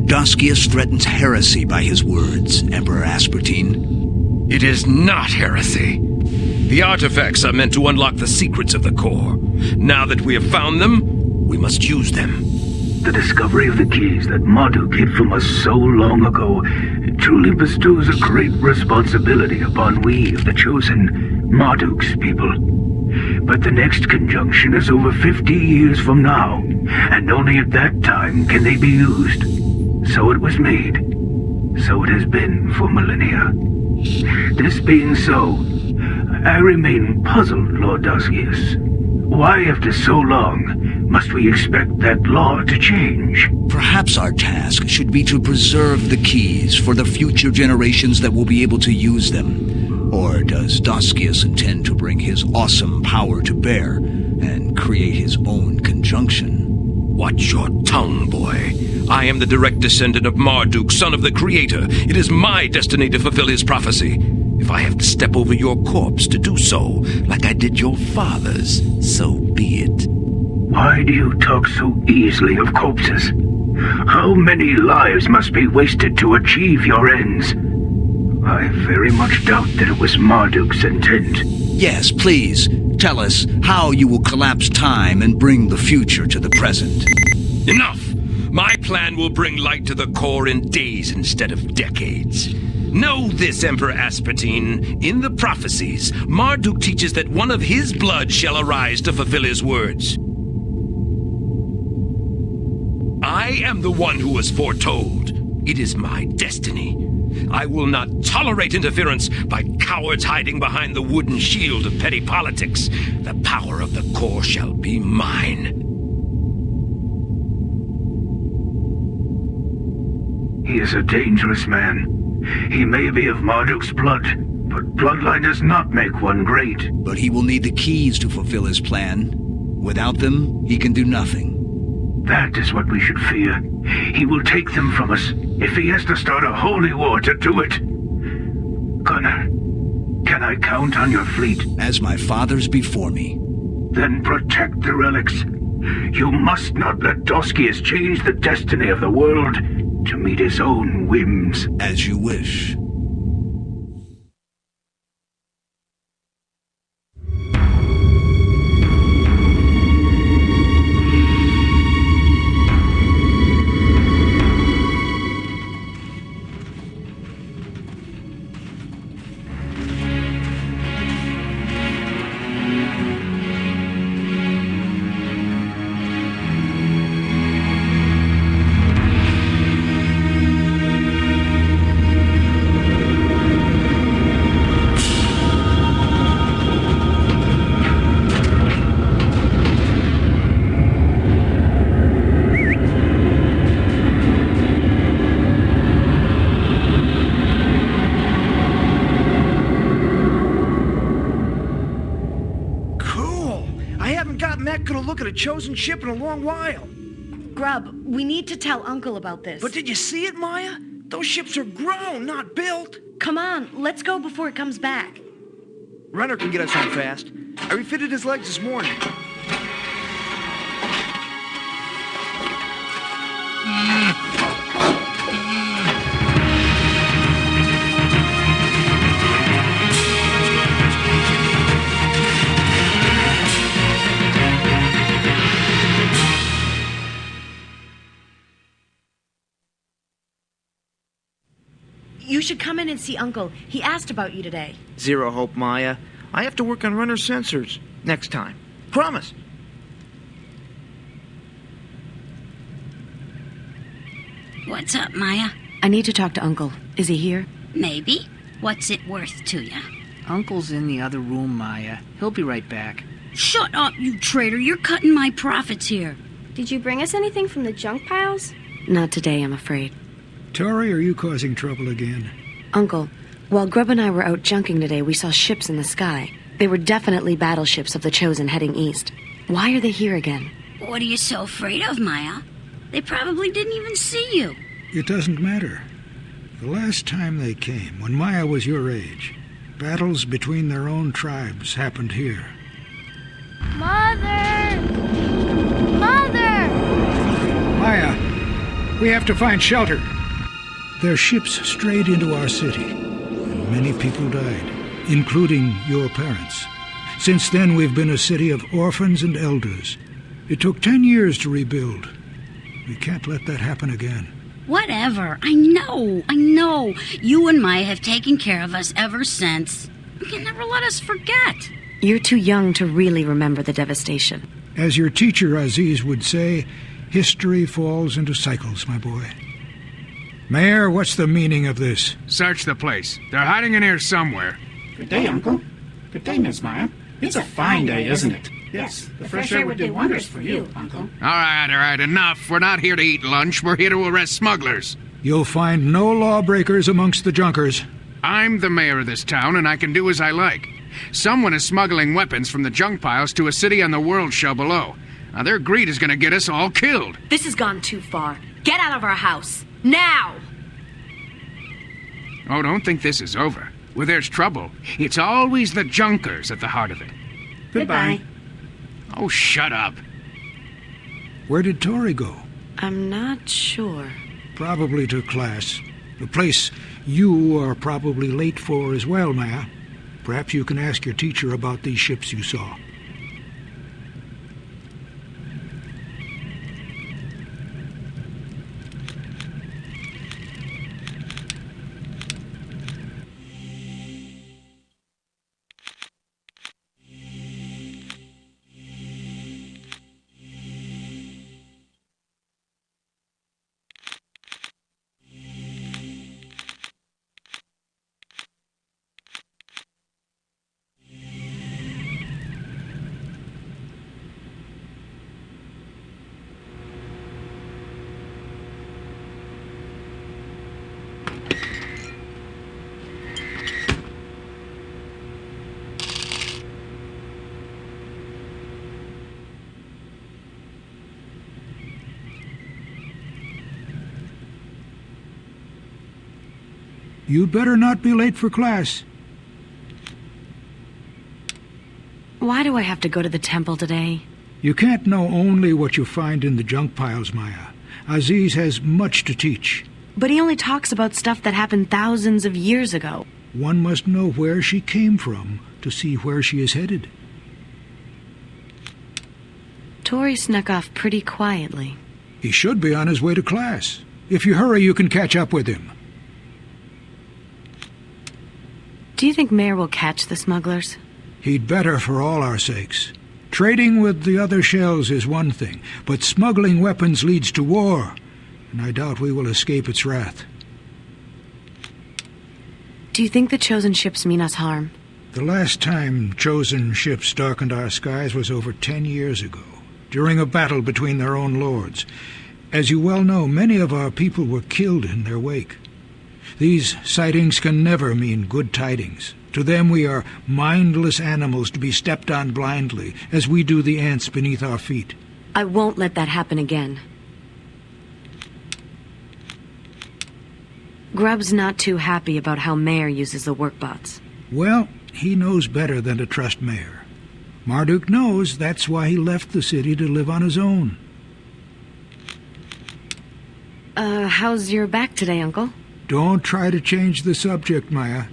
Doscius threatens heresy by his words, Emperor Aspartine. It is not heresy. The artifacts are meant to unlock the secrets of the core. Now that we have found them, we must use them. The discovery of the keys that Marduk hid from us so long ago truly bestows a great responsibility upon we of the Chosen, Marduk's people. But the next conjunction is over 50 years from now, and only at that time can they be used. So it was made. So it has been for millennia. This being so, I remain puzzled, Lord Doscius. Why, after so long, must we expect that law to change? Perhaps our task should be to preserve the keys for the future generations that will be able to use them. Or does Doscius intend to bring his awesome power to bear and create his own conjunction? Watch your tongue, boy. I am the direct descendant of Marduk, son of the Creator. It is my destiny to fulfill his prophecy. If I have to step over your corpse to do so, like I did your father's, so be it. Why do you talk so easily of corpses? How many lives must be wasted to achieve your ends? I very much doubt that it was Marduk's intent. Yes, please, tell us how you will collapse time and bring the future to the present. Enough! My plan will bring light to the core in days instead of decades. Know this, Emperor Aspartine. In the prophecies, Marduk teaches that one of his blood shall arise to fulfill his words. I am the one who was foretold. It is my destiny. I will not tolerate interference by cowards hiding behind the wooden shield of petty politics. The power of the core shall be mine. He is a dangerous man. He may be of Marduk's blood, but bloodline does not make one great. But he will need the keys to fulfill his plan. Without them, he can do nothing. That is what we should fear. He will take them from us, if he has to start a holy war to do it. Gunnar, can I count on your fleet? As my fathers before me. Then protect the relics. You must not let Doscius change the destiny of the world to meet his own whims. As you wish. Chosen ship in a long while. Grub, we need to tell Uncle about this. But did you see it, Maya? Those ships are grown, not built. Come on, let's go before it comes back. Runner can get us home fast. I refitted his legs this morning. You should come in and see Uncle. He asked about you today. Zero hope, Maya. I have to work on runner sensors. Next time. Promise. What's up, Maya? I need to talk to Uncle. Is he here? Maybe. What's it worth to you? Uncle's in the other room, Maya. He'll be right back. Shut up, you traitor. You're cutting my profits here. Did you bring us anything from the junk piles? Not today, I'm afraid. Tori, are you causing trouble again? Uncle, while Grub and I were out junking today, we saw ships in the sky. They were definitely battleships of the Chosen heading east. Why are they here again? What are you so afraid of, Maya? They probably didn't even see you. It doesn't matter. The last time they came, when Maya was your age, battles between their own tribes happened here. Mother! Mother! Maya! We have to find shelter. Their ships strayed into our city, and many people died, including your parents. Since then, we've been a city of orphans and elders. It took 10 years to rebuild. We can't let that happen again. Whatever. I know. You and Maya have taken care of us ever since. You can never let us forget. You're too young to really remember the devastation. As your teacher Aziz would say, history falls into cycles, my boy. Mayor, what's the meaning of this? Search the place. They're hiding in here somewhere. Good day, Uncle. Good day, Miss Maya. It's a fine day, isn't it? Yes, the fresh air would do wonders for you, Uncle. All right, enough. We're not here to eat lunch. We're here to arrest smugglers. You'll find no lawbreakers amongst the junkers. I'm the mayor of this town, and I can do as I like. Someone is smuggling weapons from the junk piles to a city on the world shell below. Now, their greed is going to get us all killed. This has gone too far. Get out of our house. Now! Oh, don't think this is over. Where there's trouble, it's always the junkers at the heart of it. Goodbye. Oh, shut up. Where did Tori go? I'm not sure. Probably to class. A place you are probably late for as well, Maya. Perhaps you can ask your teacher about these ships you saw. You'd better not be late for class. Why do I have to go to the temple today? You can't know only what you find in the junk piles, Maya. Aziz has much to teach. But he only talks about stuff that happened thousands of years ago. One must know where she came from to see where she is headed. Tori snuck off pretty quietly. He should be on his way to class. If you hurry, you can catch up with him. Do you think Mayor will catch the smugglers? He'd better for all our sakes. Trading with the other shells is one thing, but smuggling weapons leads to war, and I doubt we will escape its wrath. Do you think the Chosen ships mean us harm? The last time Chosen ships darkened our skies was over 10 years ago, during a battle between their own lords. As you well know, many of our people were killed in their wake. These sightings can never mean good tidings. To them we are mindless animals to be stepped on blindly, as we do the ants beneath our feet. I won't let that happen again. Grub's not too happy about how Mayor uses the workbots. Well, he knows better than to trust Mayor. Marduk knows that's why he left the city to live on his own. How's your back today, Uncle? Don't try to change the subject, Maya.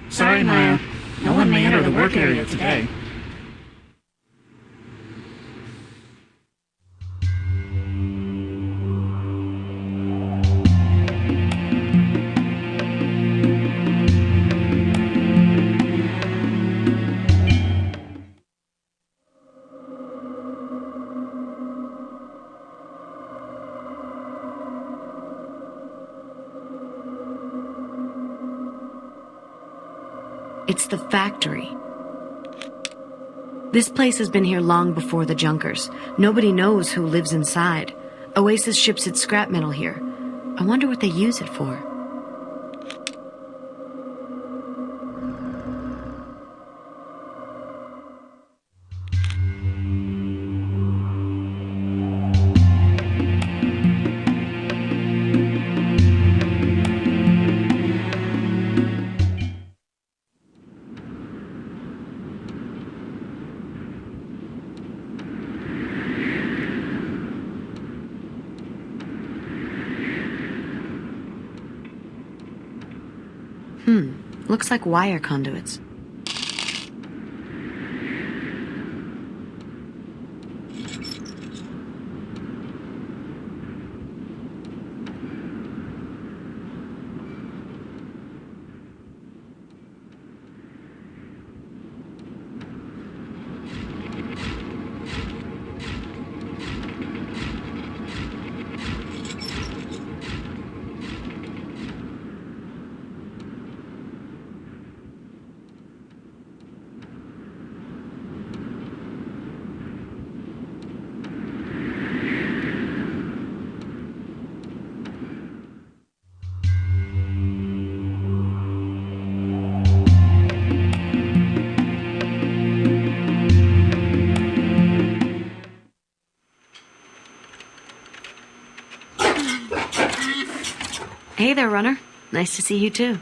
Sorry, Maya. No one may enter the work area today. It's the factory. This place has been here long before the Junkers. Nobody knows who lives inside. Oasis ships its scrap metal here. I wonder what they use it for. Looks like wire conduits. Hey there, Runner. Nice to see you, too.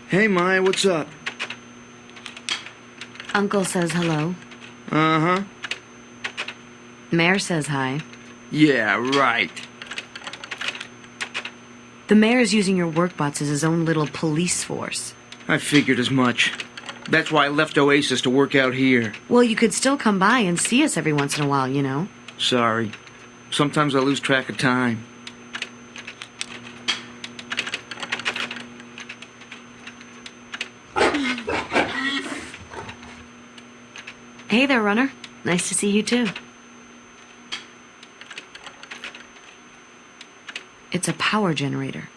Hey, Maya, what's up? Uncle says hello. Uh-huh. Mayor says hi. Yeah, right. The mayor's using your workbots as his own little police force. I figured as much. That's why I left Oasis to work out here. Well, you could still come by and see us every once in a while, you know. Sorry. Sometimes I lose track of time. Hey there, Runner. Nice to see you, too. It's a power generator.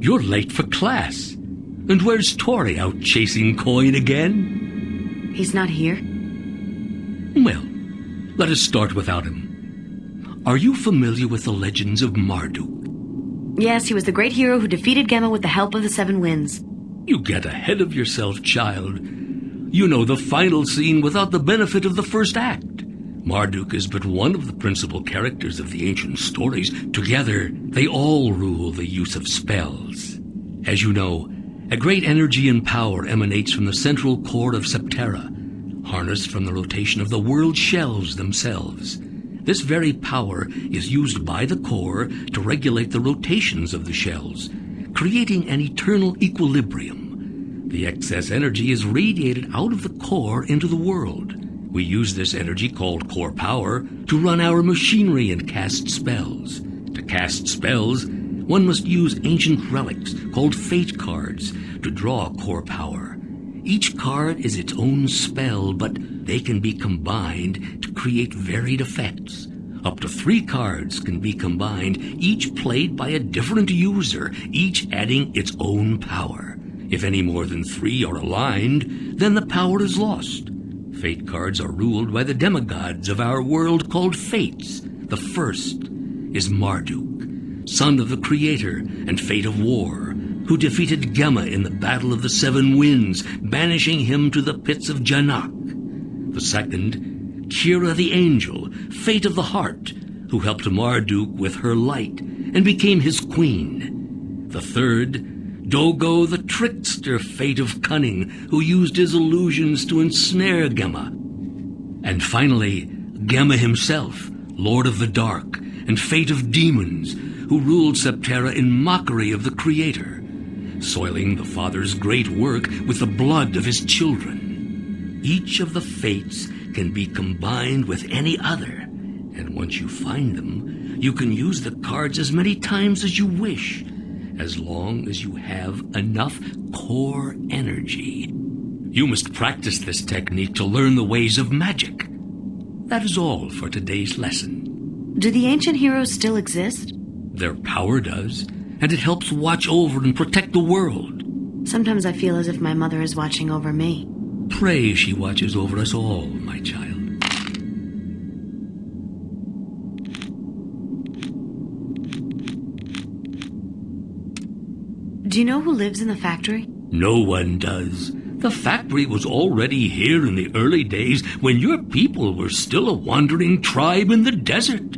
You're late for class. And where's Tori, out chasing coin again? He's not here? Well, let us start without him. Are you familiar with the legends of Marduk? Yes, he was the great hero who defeated Gemma with the help of the Seven Winds. You get ahead of yourself, child. You know the final scene without the benefit of the first act. Marduk is but one of the principal characters of the ancient stories. Together, they all rule the use of spells. As you know, a great energy and power emanates from the central core of Septerra, harnessed from the rotation of the world shells themselves. This very power is used by the core to regulate the rotations of the shells, creating an eternal equilibrium. The excess energy is radiated out of the core into the world. We use this energy, called core power, to run our machinery and cast spells. To cast spells, one must use ancient relics called fate cards to draw core power. Each card is its own spell, but they can be combined to create varied effects. Up to 3 cards can be combined, each played by a different user, each adding its own power. If any more than 3 are aligned, then the power is lost. Fate cards are ruled by the demigods of our world called Fates. The first is Marduk, son of the Creator and Fate of War, who defeated Gemma in the Battle of the 7 Winds, banishing him to the pits of Janak. The second, Kira the Angel, Fate of the Heart, who helped Marduk with her light and became his queen. The third, Dogo the Trickster, Fate of Cunning, who used his illusions to ensnare Gemma. And finally, Gemma himself, Lord of the Dark and Fate of Demons, who ruled Septerra in mockery of the Creator, soiling the Father's great work with the blood of his children. Each of the fates can be combined with any other, and once you find them, you can use the cards as many times as you wish, as long as you have enough core energy. You must practice this technique to learn the ways of magic. That is all for today's lesson. Do the ancient heroes still exist? Their power does, and it helps watch over and protect the world. Sometimes I feel as if my mother is watching over me. Pray she watches over us all, my child. Do you know who lives in the factory? No one does. The factory was already here in the early days when your people were still a wandering tribe in the desert.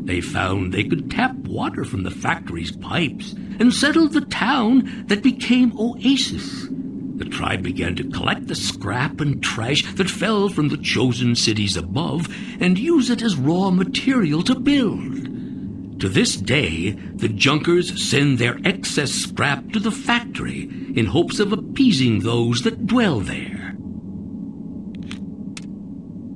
They found they could tap water from the factory's pipes and settled the town that became Oasis. The tribe began to collect the scrap and trash that fell from the chosen cities above and use it as raw material to build. To this day, the Junkers send their excess scrap to the factory in hopes of appeasing those that dwell there.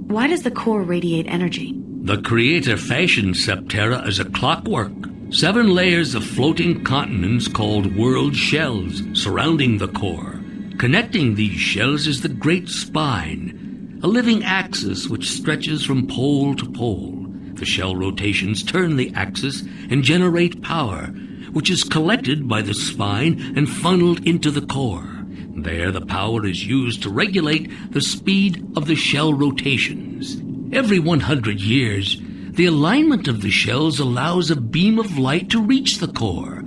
Why does the core radiate energy? The Creator fashioned Septerra as a clockwork. 7 layers of floating continents called world shells surrounding the core. Connecting these shells is the Great Spine, a living axis which stretches from pole to pole. The shell rotations turn the axis and generate power, which is collected by the spine and funneled into the core. There, the power is used to regulate the speed of the shell rotations. Every 100 years, the alignment of the shells allows a beam of light to reach the core,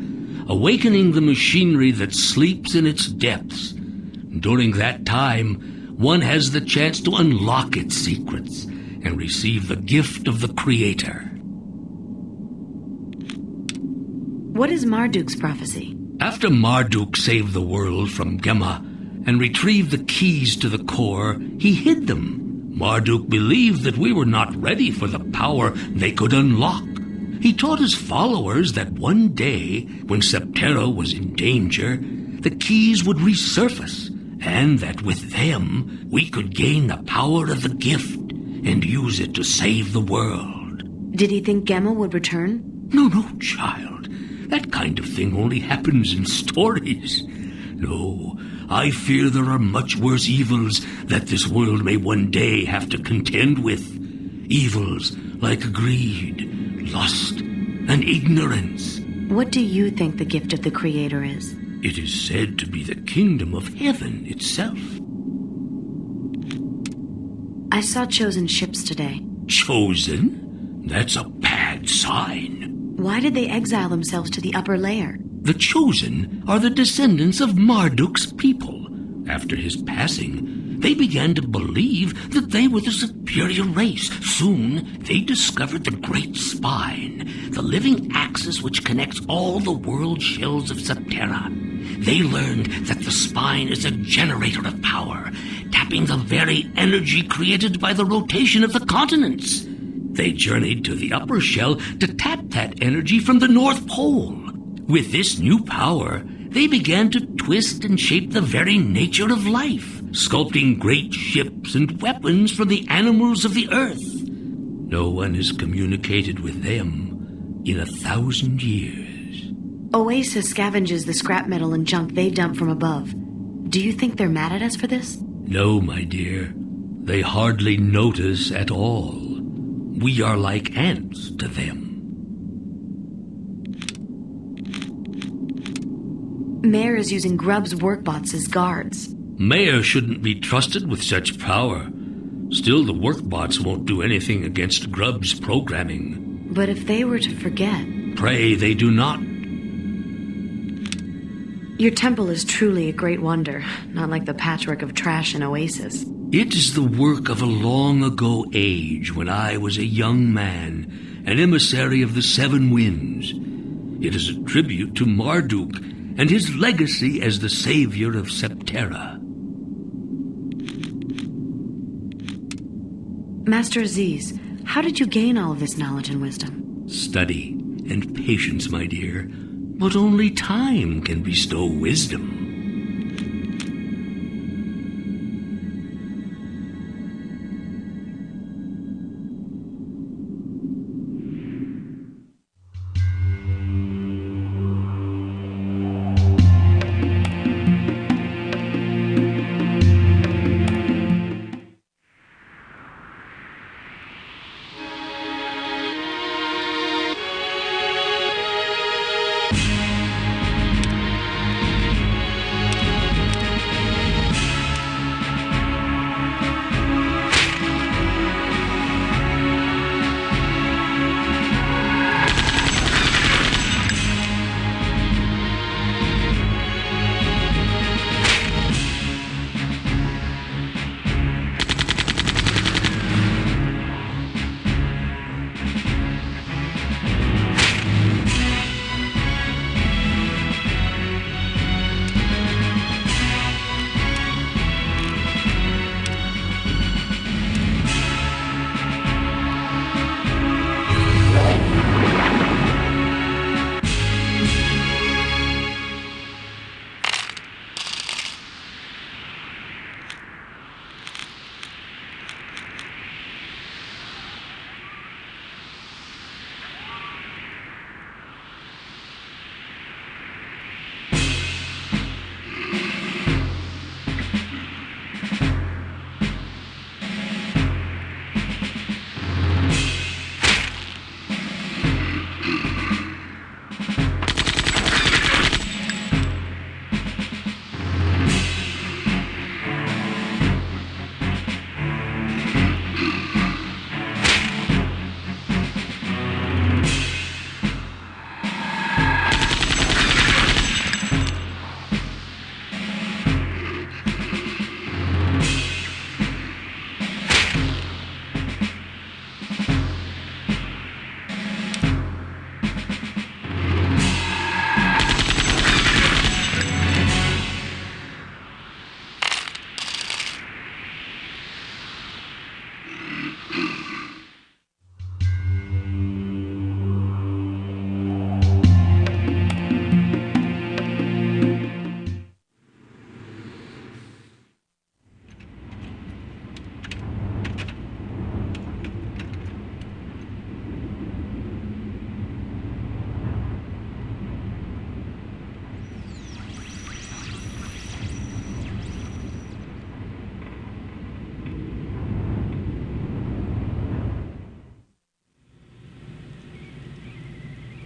awakening the machinery that sleeps in its depths. During that time, one has the chance to unlock its secrets and receive the gift of the Creator. What is Marduk's prophecy? After Marduk saved the world from Gemma and retrieved the keys to the core, he hid them. Marduk believed that we were not ready for the power they could unlock. He taught his followers that one day, when Septerra was in danger, the keys would resurface, and that with them we could gain the power of the gift and use it to save the world. Did he think Gemma would return? No, child. That kind of thing only happens in stories. No, I fear there are much worse evils that this world may one day have to contend with. Evils like greed, lust, and ignorance. What do you think the gift of the Creator is? It is said to be the kingdom of heaven itself. I saw chosen ships today. Chosen? That's a bad sign. Why did they exile themselves to the upper layer? The chosen are the descendants of Marduk's people. After his passing, they began to believe that they were the superior race. Soon, they discovered the Great Spine, the living axis which connects all the world shells of Septerra. They learned that the spine is a generator of power, tapping the very energy created by the rotation of the continents. They journeyed to the upper shell to tap that energy from the North Pole. With this new power, they began to twist and shape the very nature of life, sculpting great ships and weapons from the animals of the earth. No one has communicated with them in 1,000 years. Oasis scavenges the scrap metal and junk they dump from above. Do you think they're mad at us for this? No, my dear. They hardly notice at all. We are like ants to them. Mayor is using Grubb's workbots as guards. Mayor shouldn't be trusted with such power. Still, the workbots won't do anything against Grubb's programming. But if they were to forget... Pray they do not. Your temple is truly a great wonder, not like the patchwork of trash in Oasis. It is the work of a long-ago age when I was a young man, an emissary of the Seven Winds. It is a tribute to Marduk and his legacy as the savior of Septerra. Master Aziz, how did you gain all of this knowledge and wisdom? Study and patience, my dear, but only time can bestow wisdom.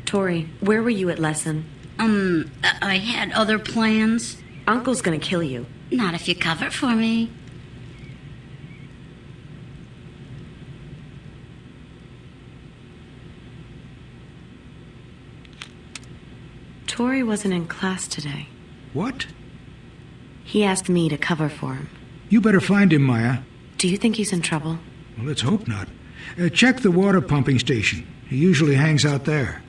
Tori, where were you at lesson? I had other plans. Uncle's gonna kill you. Not if you cover for me. Tori wasn't in class today. What? He asked me to cover for him. You better find him, Maya. Do you think he's in trouble? Well, let's hope not. Check the water pumping station. He usually hangs out there.